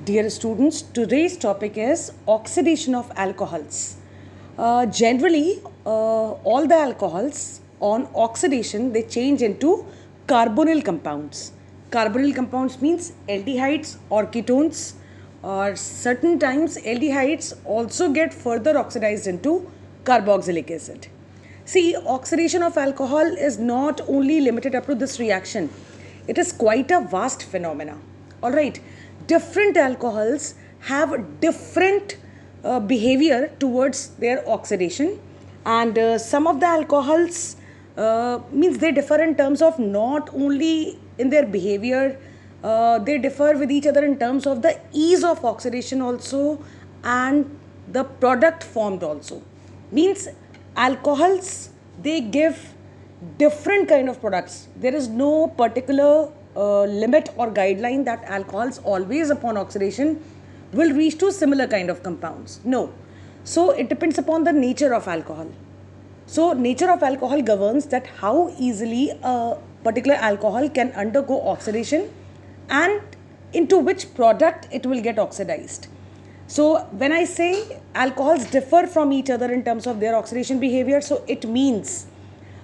Dear students, today's topic is oxidation of alcohols. Generally, all the alcohols on oxidation they change into carbonyl compounds. Carbonyl compounds means aldehydes or ketones, or certain times aldehydes also get further oxidized into carboxylic acid. See, oxidation of alcohol is not only limited up to this reaction, it is quite a vast phenomena. Alright, different alcohols have different behavior towards their oxidation, and some of the alcohols means they differ in terms of not only in their behavior, they differ with each other in terms of the ease of oxidation also and the product formed also. Means alcohols they give different kind of products. There is no particular limit or guideline that alcohols always upon oxidation will reach to similar kind of compounds. No. So it depends upon the nature of alcohol. So nature of alcohol governs that how easily a particular alcohol can undergo oxidation and into which product it will get oxidized. So when I say alcohols differ from each other in terms of their oxidation behavior, so it means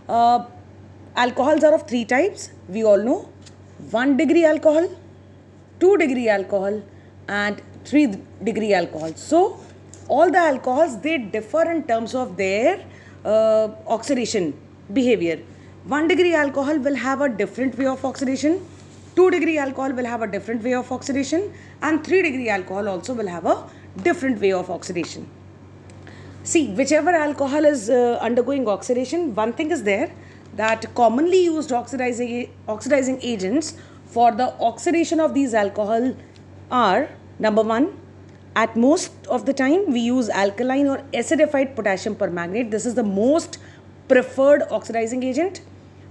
alcohols are of three types. We all know 1 degree alcohol, 2 degree alcohol and 3 degree alcohol. So all the alcohols they differ in terms of their oxidation behavior. 1 degree alcohol will have a different way of oxidation, 2 degree alcohol will have a different way of oxidation, and 3 degree alcohol also will have a different way of oxidation. See, whichever alcohol is undergoing oxidation, one thing is there that commonly used oxidizing agents for the oxidation of these alcohol are: number one, at most of the time we use alkaline or acidified potassium permanganate. This is the most preferred oxidizing agent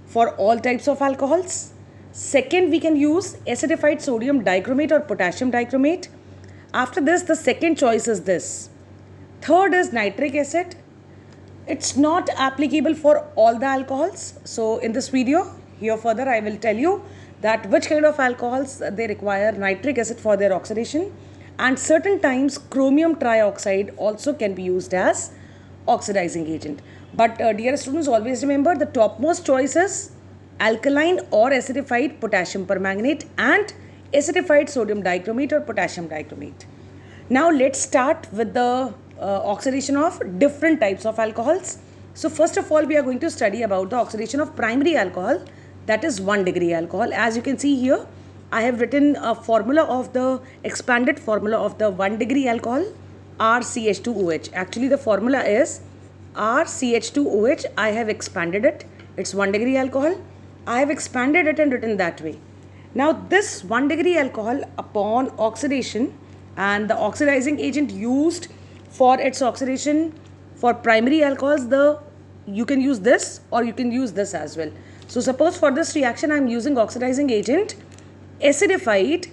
for all types of alcohols. Second, we can use acidified sodium dichromate or potassium dichromate. After this, the second choice is this. Third is nitric acid. It's not applicable for all the alcohols. So in this video, here further I will tell you that which kind of alcohols they require nitric acid for their oxidation, and certain times chromium trioxide also can be used as oxidizing agent. But dear students, always remember the topmost choice is alkaline or acidified potassium permanganate and acidified sodium dichromate or potassium dichromate. Now let's start with the oxidation of different types of alcohols. So first of all, we are going to study about the oxidation of primary alcohol, that is 1 degree alcohol. As you can see here, I have written a formula of the expanded formula of the 1 degree alcohol, RCH2OH. Actually the formula is RCH2OH. I have expanded it. It's 1 degree alcohol. I have expanded it and written that way. Now this 1 degree alcohol upon oxidation and the oxidizing agent used for its oxidation for primary alcohols, you can use this or you can use this as well. So suppose for this reaction I am using oxidizing agent acidified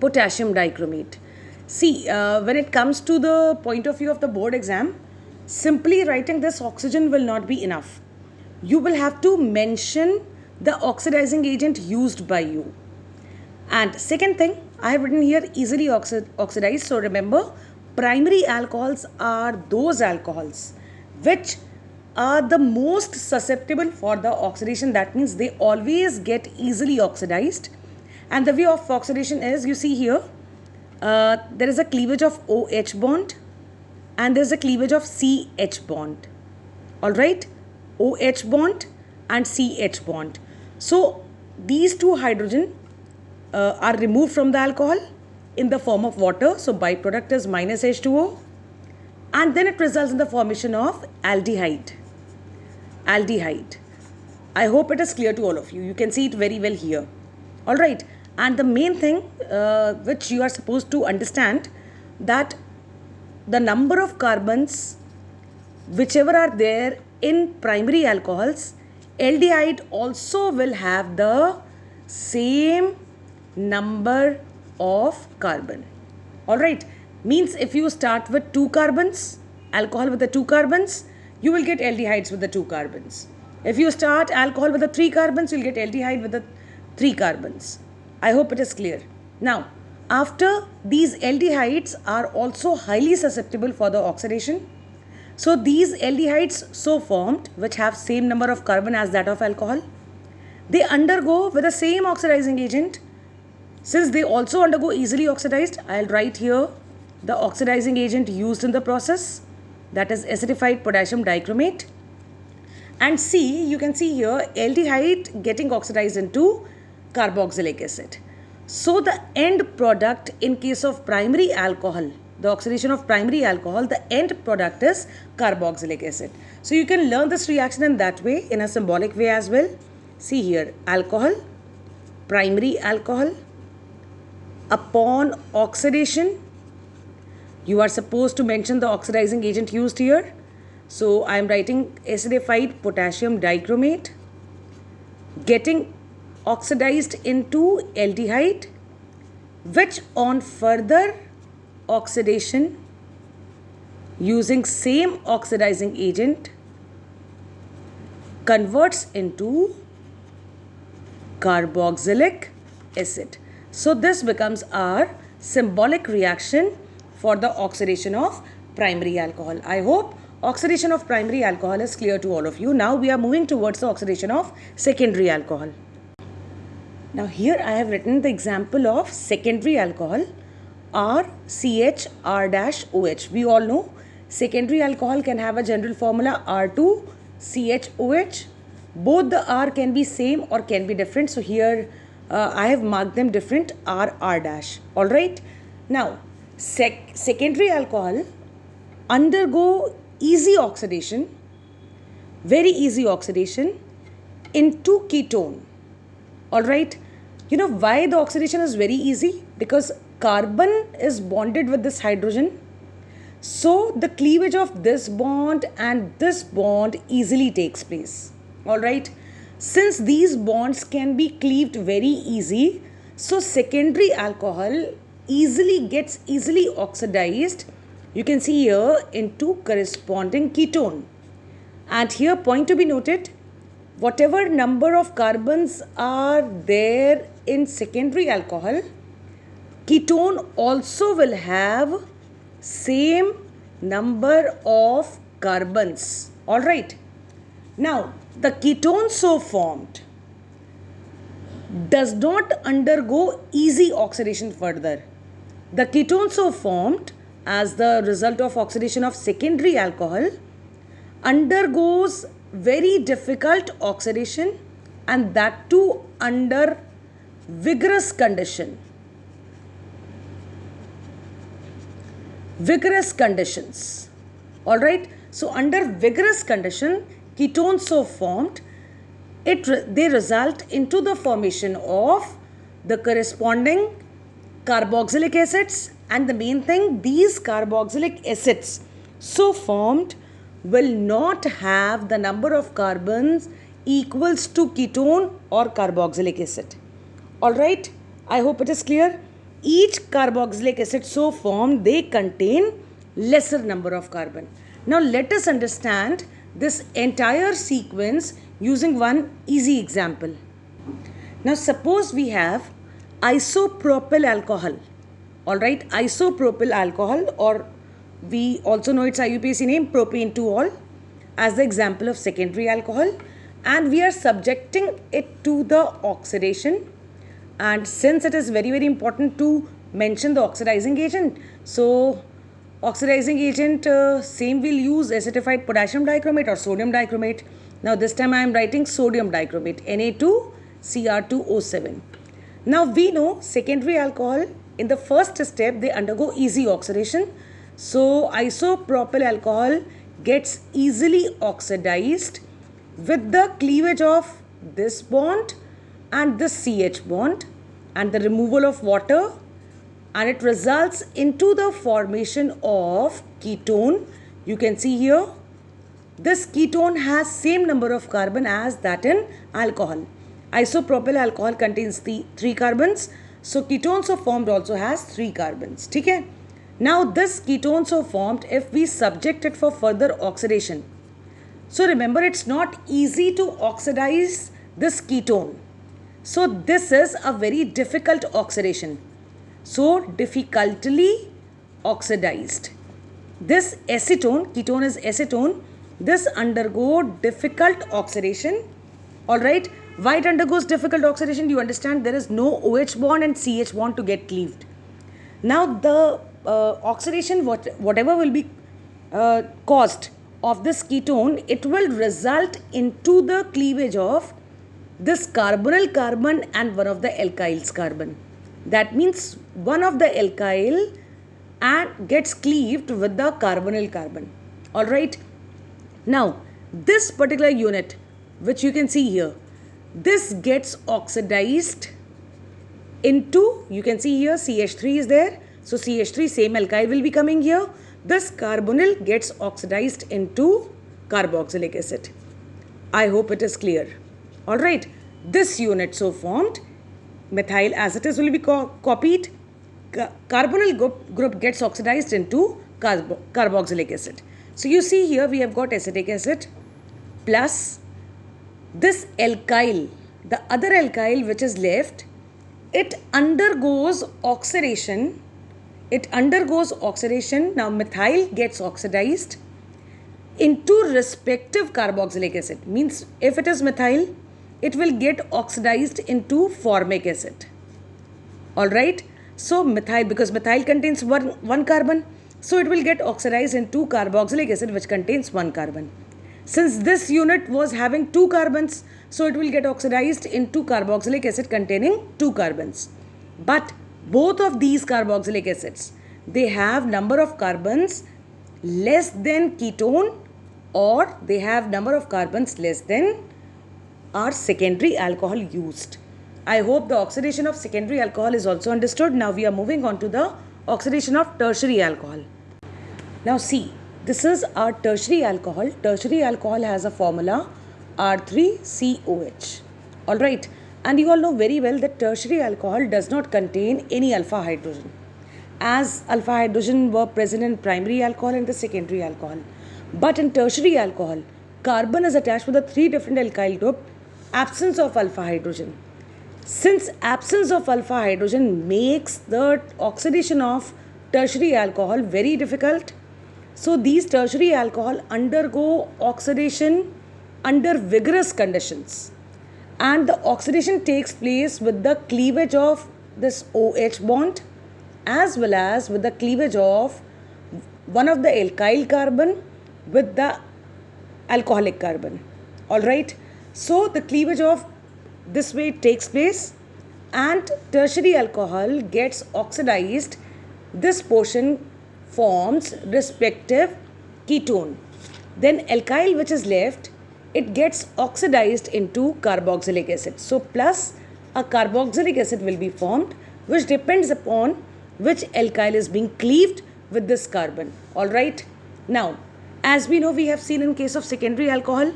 potassium dichromate. See, when it comes to the point of view of the board exam, simply writing this oxygen will not be enough. You will have to mention the oxidizing agent used by you. And second thing, I have written here easily oxidized. So remember, primary alcohols are those alcohols which are the most susceptible for the oxidation. That means they always get easily oxidized. And the way of oxidation is, you see here, there is a cleavage of OH bond and there is a cleavage of CH bond. Alright, OH bond and CH bond. So these two hydrogen are removed from the alcohol in the form of water. So byproduct is minus H2O, and then it results in the formation of aldehyde. I hope it is clear to all of you. You can see it very well here. Alright, and the main thing which you are supposed to understand, that the number of carbons whichever are there in primary alcohols, aldehyde also will have the same number of carbon. Alright, means if you start with 2 carbons, alcohol with the 2 carbons, you will get aldehydes with the 2 carbons. If you start alcohol with the 3 carbons, you will get aldehyde with the 3 carbons. I hope it is clear. Now, After, these aldehydes are also highly susceptible for the oxidation. So these aldehydes so formed, which have same number of carbon as that of alcohol, they undergo with the same oxidizing agent. Since they also undergo easily oxidized, I'll write here the oxidizing agent used in the process, that is acidified potassium dichromate. And see, you can see here aldehyde getting oxidized into carboxylic acid. So the end product in case of primary alcohol, the oxidation of primary alcohol, the end product is carboxylic acid. So you can learn this reaction in that way, in a symbolic way as well. See here, alcohol, primary alcohol, upon oxidation, you are supposed to mention the oxidizing agent used here. So I am writing acidified potassium dichromate getting oxidized into aldehyde, which on further oxidation using same oxidizing agent converts into carboxylic acid. So this becomes our symbolic reaction for the oxidation of primary alcohol. I hope oxidation of primary alcohol is clear to all of you. Now we are moving towards the oxidation of secondary alcohol. Now here I have written the example of secondary alcohol, RCHR-OH. We all know secondary alcohol can have a general formula R2CHOH. Both the R can be same or can be different. So here I have marked them different, RR-. Alright. Now secondary alcohol undergo easy oxidation, very easy oxidation into ketone. Alright. You know why the oxidation is very easy? Because carbon is bonded with this hydrogen. So the cleavage of this bond and this bond easily takes place. Alright. Since these bonds can be cleaved very easy, so secondary alcohol gets easily oxidized, you can see here, into corresponding ketone. And here point to be noted, whatever number of carbons are there in secondary alcohol, ketone also will have same number of carbons. Alright. Now the ketone so formed does not undergo easy oxidation further. The ketone so formed as the result of oxidation of secondary alcohol undergoes very difficult oxidation, and that too under vigorous condition. Vigorous conditions. Alright. So under vigorous condition, ketones so formed, they result into the formation of the corresponding carboxylic acids, and the main thing, these carboxylic acids so formed will not have the number of carbons equals to ketone or carboxylic acid. Alright, I hope it is clear. Each carboxylic acid so formed, they contain lesser number of carbon. Now let us understand this entire sequence using one easy example. Now suppose we have isopropyl alcohol. Alright, isopropyl alcohol, or we also know its IUPAC name, propane 2-ol, as the example of secondary alcohol, and we are subjecting it to the oxidation. And since it is very important to mention the oxidizing agent, so oxidizing agent same we'll use acidified potassium dichromate or sodium dichromate. Now this time I am writing sodium dichromate, Na2Cr2O7. Now we know secondary alcohol, in the first step they undergo easy oxidation. So isopropyl alcohol gets easily oxidized with the cleavage of this bond and this CH bond and the removal of water, and it results into the formation of ketone. You can see here this ketone has same number of carbon as that in alcohol. Isopropyl alcohol contains the 3 carbons, so ketone so formed also has 3 carbons. Okay? Now this ketone so formed, if we subject it for further oxidation, so remember it's not easy to oxidize this ketone. So this is a very difficult oxidation. so difficultly oxidized. This acetone, ketone is acetone, this undergo difficult oxidation. Alright, why it undergoes difficult oxidation? Do you understand? There is no OH bond and CH bond to get cleaved. Now the oxidation, whatever will be caused of this ketone, it will result into the cleavage of this carbonyl carbon and one of the alkyls carbon. That means one of the alkyl and gets cleaved with the carbonyl carbon. Alright. Now this particular unit which you can see here, this gets oxidized into, you can see here CH3 is there. So CH3, same alkyl will be coming here. This carbonyl gets oxidized into carboxylic acid. I hope it is clear. Alright, this unit so formed, methyl acetate will be copied. Carbonyl group gets oxidized into carboxylic acid. So you see here we have got acetic acid plus this alkyl, the other alkyl which is left, it undergoes oxidation. Now methyl gets oxidized into respective carboxylic acid. Means if it is methyl, it will get oxidized into formic acid. Alright. So methyl, because methyl contains one carbon, so it will get oxidized into carboxylic acid which contains one carbon. Since this unit was having two carbons, so it will get oxidized into carboxylic acid containing two carbons. But both of these carboxylic acids, they have number of carbons less than ketone, or they have number of carbons less than our secondary alcohol used. I hope the oxidation of secondary alcohol is also understood. Now we are moving on to the oxidation of tertiary alcohol. Now see, this is our tertiary alcohol. Tertiary alcohol has a formula R3COH. Alright, and you all know very well that tertiary alcohol does not contain any alpha hydrogen, as alpha hydrogen were present in primary alcohol and the secondary alcohol. But in tertiary alcohol, carbon is attached with the three different alkyl group, absence of alpha hydrogen. Since absence of alpha hydrogen makes the oxidation of tertiary alcohol very difficult, so these tertiary alcohol undergo oxidation under vigorous conditions, and the oxidation takes place with the cleavage of this OH bond as well as with the cleavage of one of the alkyl carbon with the alcoholic carbon. Alright, so the cleavage of this way takes place and tertiary alcohol gets oxidized. This portion forms respective ketone. Then alkyl which is left, it gets oxidized into carboxylic acid. So plus a carboxylic acid will be formed, which depends upon which alkyl is being cleaved with this carbon. Alright. Now, as we know, we have seen in case of secondary alcohol,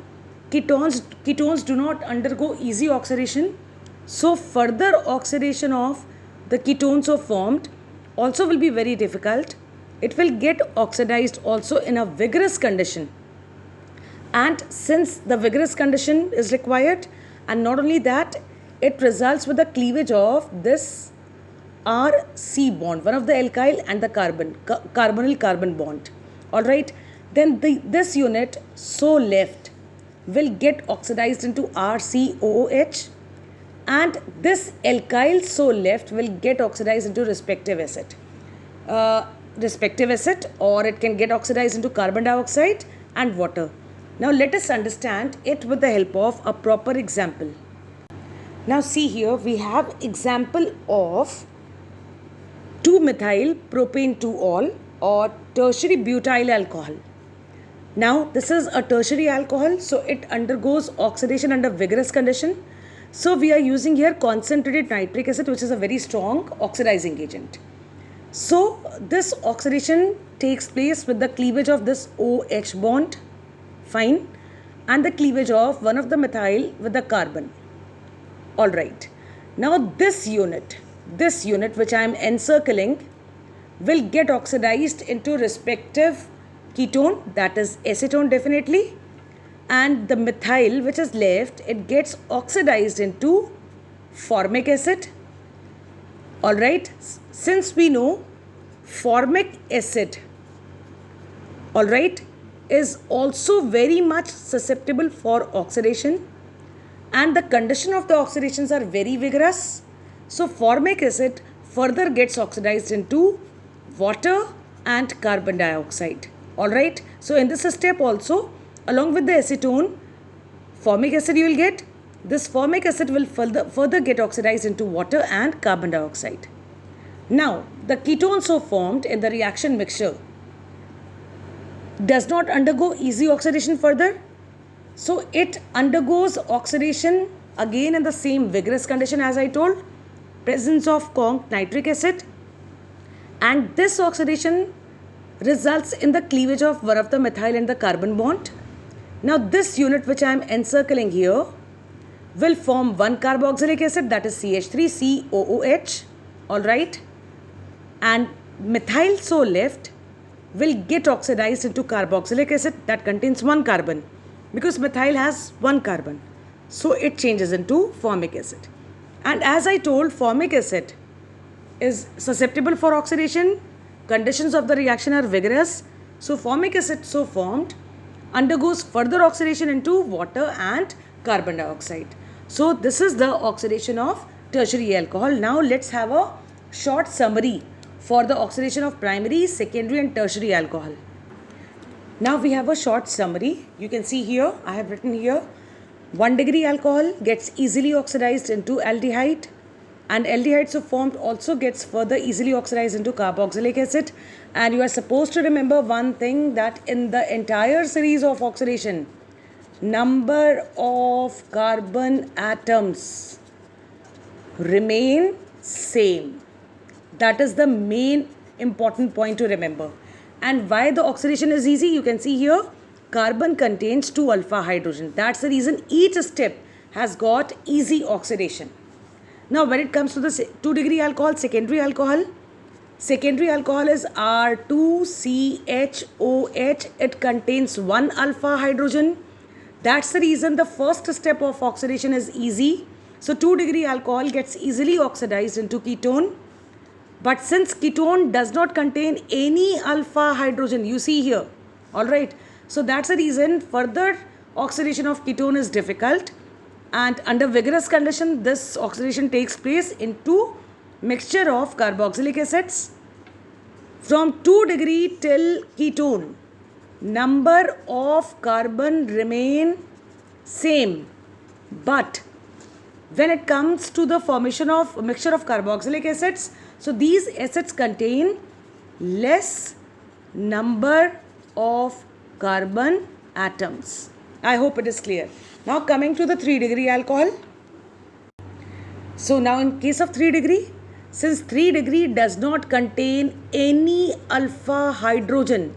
ketones do not undergo easy oxidation. So further oxidation of the ketones so formed also will be very difficult. It will get oxidized also in a vigorous condition. And since the vigorous condition is required, and not only that, it results with the cleavage of this RC bond, one of the alkyl and the carbonyl carbon bond. Alright, then this unit so left will get oxidized into RCOOH, and this alkyl so left will get oxidized into respective acid. Or it can get oxidized into carbon dioxide and water. Now let us understand it with the help of a proper example. Now see here, we have example of 2-methyl propane 2-ol or tertiary butyl alcohol. Now this is a tertiary alcohol, so it undergoes oxidation under vigorous condition. So we are using here concentrated nitric acid, which is a very strong oxidizing agent. So this oxidation takes place with the cleavage of this OH bond, fine, and the cleavage of one of the methyl with the carbon. Alright, now this unit which I am encircling will get oxidized into respective ketone, that is acetone definitely, and the methyl which is left, it gets oxidized into formic acid, All right, since we know formic acid, all right, is also very much susceptible for oxidation, and the condition of the oxidations are very vigorous. So formic acid further gets oxidized into water and carbon dioxide. All right, so in this step also, along with the acetone, formic acid you will get. This formic acid will further get oxidized into water and carbon dioxide. Now, the ketone so formed in the reaction mixture does not undergo easy oxidation further. So, it undergoes oxidation again in the same vigorous condition as I told, presence of conc nitric acid, and this oxidation results in the cleavage of one of the methyl and the carbon bond. Now, this unit which I am encircling here will form one carboxylic acid, that is CH3COOH, all right, and methyl so left will get oxidized into carboxylic acid that contains one carbon, because methyl has one carbon, so it changes into formic acid. And as I told, formic acid is susceptible for oxidation, conditions of the reaction are vigorous, so formic acid so formed undergoes further oxidation into water and carbon dioxide. So this is the oxidation of tertiary alcohol. Now let's have a short summary for the oxidation of primary, secondary and tertiary alcohol. Now we have a short summary. You can see here, I have written here, 1 degree alcohol gets easily oxidized into aldehyde, and aldehyde so formed also gets further easily oxidized into carboxylic acid. And you are supposed to remember one thing, that in the entire series of oxidation, number of carbon atoms remain same. That is the main important point to remember. And why the oxidation is easy, you can see here, carbon contains 2 alpha hydrogen. That's the reason each step has got easy oxidation. Now when it comes to the 2 degree alcohol, secondary alcohol is R2CHOH. It contains 1 alpha hydrogen. That's the reason the first step of oxidation is easy. So 2 degree alcohol gets easily oxidized into ketone. But since ketone does not contain any alpha hydrogen, you see here, alright. So that's the reason further oxidation of ketone is difficult. And under vigorous condition, this oxidation takes place into mixture of carboxylic acids. From 2 degree till ketone, number of carbon remain same, but when it comes to the formation of mixture of carboxylic acids, so these acids contain less number of carbon atoms. I hope it is clear. Now coming to the 3 degree alcohol. So now in case of 3 degree, since 3 degree does not contain any alpha hydrogen,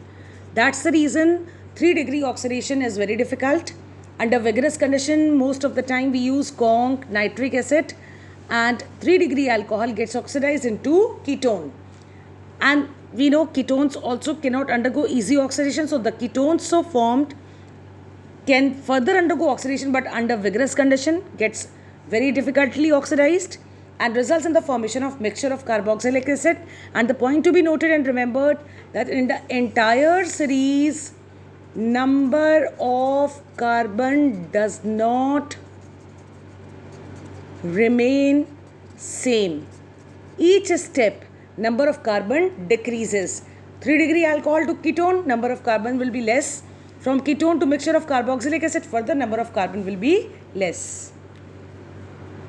that's the reason 3 degree oxidation is very difficult. Under vigorous condition, most of the time we use conc nitric acid, and 3 degree alcohol gets oxidized into ketone. And we know ketones also cannot undergo easy oxidation, so the ketones so formed can further undergo oxidation, but under vigorous condition gets very difficultly oxidized and results in the formation of mixture of carboxylic acid. And the point to be noted and remembered, that in the entire series, number of carbon does not remain same. Each step, number of carbon decreases. 3 degree alcohol to ketone, number of carbon will be less. From ketone to mixture of carboxylic acid, further number of carbon will be less.